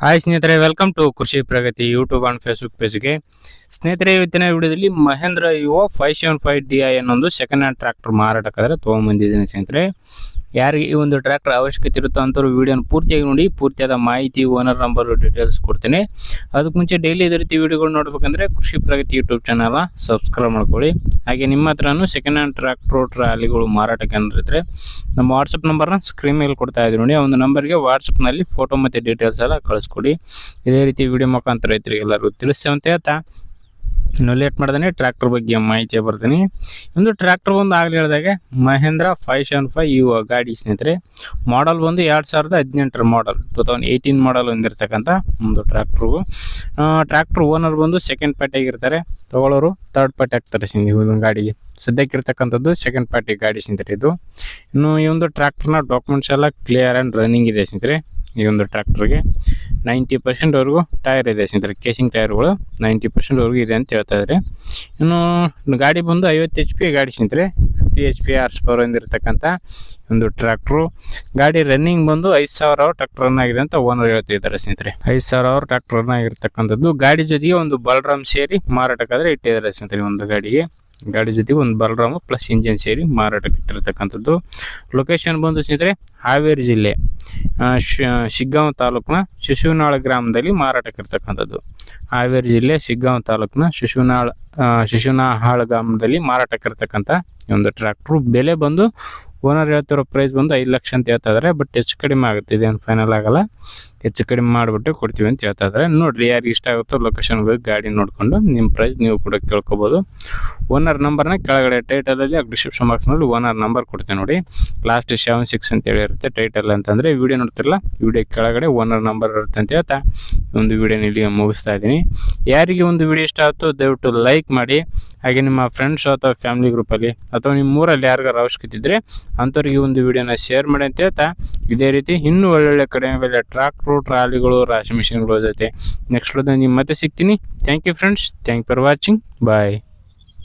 Hi ಸ್ನೇಹಿತರೆ, welcome to ಕೃಷಿ ಪ್ರಗತಿ YouTube and Facebook ಪೇಜ್ಗೆ. ಸ್ನೇಹಿತರೆ, ಇವತ್ತಿನ ವಿಡಿಯೋದಲ್ಲಿ ಮಹೇಂದ್ರ ಯುವ 575DI ಅನ್ನೊಂದು ಸೆಕೆಂಡ್ ಹ್ಯಾಂಡ್ ಟ್ರ್ಯಾಕ್ಟರ್ ಮಾರಾಟಕ್ಕಾದ್ರೆ ತೊಗೊಂಬಂದಿದ್ದೀನಿ. ಸ್ನೇಹಿತರೆ, ಯಾರಿಗೆ ಈ ಒಂದು ಟ್ರ್ಯಾಕ್ಟರ್ ಅವಶ್ಯಕತೆ ಇರುತ್ತೋ ಅಂಥವ್ರು ವಿಡಿಯೋನ ಪೂರ್ತಿಯಾಗಿ ನೋಡಿ. ಪೂರ್ತಿಯಾದ ಮಾಹಿತಿ, ಓನರ್ ನಂಬರ್, ಡೀಟೇಲ್ಸ್ ಕೊಡ್ತೇನೆ. ಅದಕ್ಕೆ ಮುಂಚೆ ಡೈಲಿ ಇದೇ ರೀತಿ ವಿಡಿಯೋಗಳು ನೋಡ್ಬೇಕಂದ್ರೆ ಕೃಷಿ ಪ್ರಗತಿ ಯೂಟ್ಯೂಬ್ ಚಾನಲ್ ಸಬ್ಸ್ಕ್ರೈಬ್ ಮಾಡ್ಕೊಳ್ಳಿ. ಹಾಗೆ ನಿಮ್ಮ ಹತ್ರನೂ ಸೆಕೆಂಡ್ ಹ್ಯಾಂಡ್ ಟ್ರ್ಯಾಕ್ಟರ್ ಟ್ರಾಲಿಗಳು ಮಾರಾಟಕ್ಕೆ ಏನಿದ್ರೆ ನಮ್ಮ ವಾಟ್ಸಪ್ ನಂಬರ್ನ ಸ್ಕ್ರೀನ್ ಮೇಲೆ ಕೊಡ್ತಾ ಇದ್ದೀವಿ ನೋಡಿ. ಆ ಒಂದು ನಂಬರ್ಗೆ ವಾಟ್ಸಪ್ನಲ್ಲಿ ಫೋಟೋ ಮತ್ತು ಡೀಟೇಲ್ಸ್ ಎಲ್ಲ ಕಳಿಸ್ಕೊಡಿ. ಇದೇ ರೀತಿ ವಿಡಿಯೋ ಮುಖಾಂತರ ರೈತರಿಗೆ ಎಲ್ಲರಿಗೂ ತಿಳಿಸ್ತೇವೆ ಅಂತ ಹೇಳ್ತಾ ಇನ್ನು ಲೇಟ್ ಮಾಡ್ದೇ ಟ್ರ್ಯಾಕ್ಟರ್ ಬಗ್ಗೆ ಮಾಹಿತಿ ಬರ್ತೀನಿ. ಒಂದು ಟ್ರ್ಯಾಕ್ಟರ್ ಒಂದು ಆಗಲಿ ಹೇಳಿದಾಗೆ ಮಹೇಂದ್ರ 575 ಯುವ ಗಾಡಿ. ಸ್ನೇಹಿತರೆ, ಮಾಡಲ್ ಬಂದು 2018 ಮಾಡಲ್, 2018 ಮಾಡಲ್ ಹೊಂದಿರತಕ್ಕಂಥ ಒಂದು ಟ್ರ್ಯಾಕ್ಟರ್ ಓನರ್ ಬಂದು ಸೆಕೆಂಡ್ ಪಾರ್ಟಿ ಆಗಿರ್ತಾರೆ, ತಗೊಳ್ಳೋರು ಥರ್ಡ್ ಪಾರ್ಟಿ ಆಗ್ತಾರೆ. ಒಂದು ಗಾಡಿಗೆ ಸದ್ಯಕ್ಕಿರ್ತಕ್ಕಂಥದ್ದು ಸೆಕೆಂಡ್ ಪಾರ್ಟಿ ಗಾಡಿ ಸ್ನೇಹಿತರೆ. ಇದು ಇನ್ನು ಈ ಒಂದು ಟ್ರ್ಯಾಕ್ಟರ್ನ ಡಾಕ್ಯುಮೆಂಟ್ಸ್ ಎಲ್ಲ ಕ್ಲಿಯರ್ ಆ್ಯಂಡ್ ರನ್ನಿಂಗ್ ಇದೆ ಸ್ನೇಹಿತರೆ. ಈ ಒಂದು ಟ್ರ್ಯಾಕ್ಟರ್ಗೆ 90% ವರೆಗೂ ಟೈರ್ ಇದೆ ಸ್ನೇಹಿತರೆ. ಕೇಸಿಂಗ್ ಟೈರ್ಗಳು 90% ವರೆಗೂ ಇದೆ ಅಂತ ಹೇಳ್ತಾ ಇದ್ದಾರೆ. ಇನ್ನು ಗಾಡಿ ಬಂದು 50 HP ಗಾಡಿ ಸ್ನೇಹಿತರೆ. 50 HP ಹಾರ್ಸ್ ಪವರ್ ಹೊಂದಿರತಕ್ಕಂಥ ಒಂದು ಟ್ರ್ಯಾಕ್ಟ್ರು. ಗಾಡಿ ರನ್ನಿಂಗ್ ಬಂದು 5000 ಅವರ್ ಟ್ರ್ಯಾಕ್ಟರ್ ರನ್ ಆಗಿದೆ ಅಂತ ಓನರ್ ಹೇಳ್ತಿದ್ದಾರೆ ಸ್ನೇಹಿತರೆ. 5000 ಅವರ್ ಟ್ರ್ಯಾಕ್ಟರ್ ರನ್ ಆಗಿರ್ತಕ್ಕಂಥದ್ದು. ಗಾಡಿ ಜೊತೆಗೆ ಒಂದು ಬಲ್ರಾಮ್ ಸೇರಿ ಮಾರಾಟಕ್ಕಾದ್ರೆ ಇಟ್ಟಿದ್ದಾರೆ ಸ್ನೇಹಿತರೆ. ಒಂದು ಗಾಡಿ ಜೊತೆಗೆ ಒಂದು ಬಲ್ರಾಮ್ ಪ್ಲಸ್ ಇಂಜಿನ್ ಸೇರಿ ಮಾರಾಟಕ್ಕೆ ಇಟ್ಟಿರ್ತಕ್ಕಂಥದ್ದು. ಲೊಕೇಶನ್ ಬಂದು ಸ್ನೇಹಿತರೆ ಹಾವೇರಿ ಜಿಲ್ಲೆ ಶಿಗ್ಗಾಂವ್ ತಾಲೂಕಿನ ಶಿಶುನಾಳ ಗ್ರಾಮದಲ್ಲಿ ಮಾರಾಟಕ್ಕೆ ಇರ್ತಕ್ಕಂಥದ್ದು. ಹಾವೇರಿ ಜಿಲ್ಲೆ ಶಿಗ್ಗಾಂವ್ ತಾಲೂಕಿನ ಶಿಶುನಾಳ ಗ್ರಾಮದಲ್ಲಿ ಮಾರಾಟಕ್ಕೆ ಇರ್ತಕ್ಕಂಥ ಒಂದು ಟ್ರ್ಯಾಕ್ಟ್ರು. ಬೆಲೆ ಬಂದು ಓನರ್ ಹೇಳ್ತಿರೋ ಪ್ರೈಸ್ ಬಂದು 5 ಲಕ್ಷ ಅಂತ ಹೇಳ್ತಾ ಇದ್ದಾರೆ. ಬಟ್ ಹೆಚ್ಚು ಕಡಿಮೆ ಆಗುತ್ತೆ, ಇದೇನು ಫೈನಲ್ ಆಗಲ್ಲ, ಹೆಚ್ಚು ಕಡಿಮೆ ಮಾಡಿಬಿಟ್ಟು ಕೊಡ್ತೀವಿ ಅಂತ ಹೇಳ್ತಾ ಇದ್ದಾರೆ. ನೋಡಿರಿ, ಯಾರಿಗೆ ಇಷ್ಟ ಆಗುತ್ತೋ ಲೊಕೇಶನ್ಗೆ ಹೋಗಿ ಗಾಡಿ ನೋಡಿಕೊಂಡು ನಿಮ್ಮ ಪ್ರೈಸ್ ನೀವು ಕೂಡ ಕೇಳ್ಕೊಬೋದು. ಓನರ್ ನಂಬರ್ನ ಕೆಳಗಡೆ ಟೈಟಲಲ್ಲಿ ಡಿಸ್ಕ್ರಿಪ್ಷನ್ ಬಾಕ್ಸ್ನಲ್ಲಿ ಓನರ್ ನಂಬರ್ ಕೊಡ್ತೀನಿ ನೋಡಿ. ಲಾಸ್ಟ್ 76 ಅಂತ ಹೇಳಿರುತ್ತೆ ಟೈಟಲ್ ಅಂತಂದರೆ. ವಿಡಿಯೋ ನೋಡ್ತಿರಲ್ಲ, ವಿಡಿಯೋ ಕೆಳಗಡೆ ಓನರ್ ನಂಬರ್ ಇರುತ್ತೆ ಅಂತ ಹೇಳ್ತಾ ಒಂದು ವಿಡಿಯೋನ ಇಲ್ಲಿ ಮುಗಿಸ್ತಾ ಇದ್ದೀನಿ. ಯಾರಿಗೆ ಒಂದು ವಿಡಿಯೋ ಇಷ್ಟ ಆಗುತ್ತೋ ದಯವಿಟ್ಟು ಲೈಕ್ ಮಾಡಿ. ಹಾಗೆ ನಿಮ್ಮ ಫ್ರೆಂಡ್ಸ್ ಅಥವಾ ಫ್ಯಾಮಿಲಿ ಗ್ರೂಪಲ್ಲಿ ಅಥವಾ ನಿಮ್ಮ ಊರಲ್ಲಿ ಯಾರಿಗಾರು ಅವಶ್ಯಕತೆ ಇದ್ದರೆ ಅಂಥವ್ರಿಗೆ ಒಂದು ವಿಡಿಯೋನ ಶೇರ್ ಮಾಡಿ ಅಂತ ಹೇಳ್ತಾ ಇದೇ ರೀತಿ ಇನ್ನೂ ಒಳ್ಳೊಳ್ಳೆ ಕಡಿಮೆ ಬೆಲೆ ಟ್ರ್ಯಾಕ್ಟ್ರು, ಟ್ರಾಲಿಗಳು, ರಾಶಿ ಮಿಷಿನ್ಗಳ ಜೊತೆ ನೆಕ್ಸ್ಟ್ ನಿಮ್ಮ ಮತ್ತೆ ಸಿಗ್ತೀನಿ. Thank you friends, thank for watching, bye.